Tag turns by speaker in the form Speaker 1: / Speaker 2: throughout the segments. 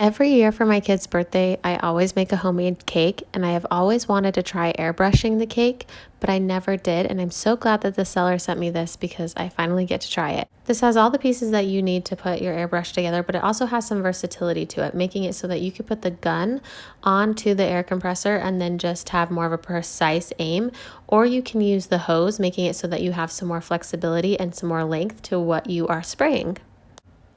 Speaker 1: Every year for my kid's birthday, I always make a homemade cake, and I have always wanted to try airbrushing the cake, but I never did, and I'm so glad that the seller sent me this because I finally get to try it. This has all the pieces that you need to put your airbrush together, but it also has some versatility to it, making it so that you could put the gun onto the air compressor and then just have more of a precise aim, or you can use the hose, making it so that you have some more flexibility and some more length to what you are spraying.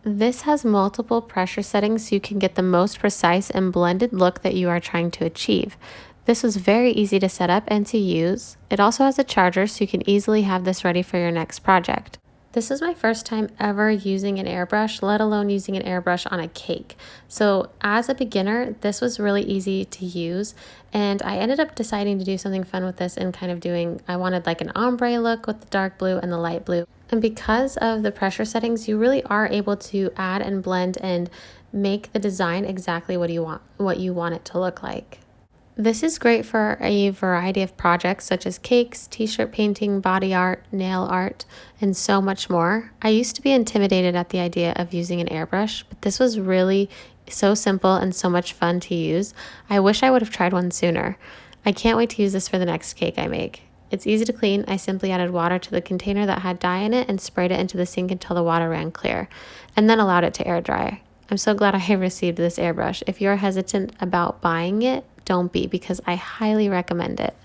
Speaker 1: This has multiple pressure settings so you can get the most precise and blended look that you are trying to achieve. This was very easy to set up and to use. It also has a charger so you can easily have this ready for your next project. This is my first time ever using an airbrush, let alone using an airbrush on a cake. So as a beginner, this was really easy to use, and I ended up deciding to do something fun with this and I wanted like an ombre look with the dark blue and the light blue. And because of the pressure settings, you really are able to add and blend and make the design exactly what you want it to look like. This is great for a variety of projects such as cakes, t-shirt painting, body art, nail art, and so much more. I used to be intimidated at the idea of using an airbrush, but this was really so simple and so much fun to use. I wish I would have tried one sooner. I can't wait to use this for the next cake I make. It's easy to clean. I simply added water to the container that had dye in it and sprayed it into the sink until the water ran clear, and then allowed it to air dry. I'm so glad I received this airbrush. If you're hesitant about buying it, don't be, because I highly recommend it.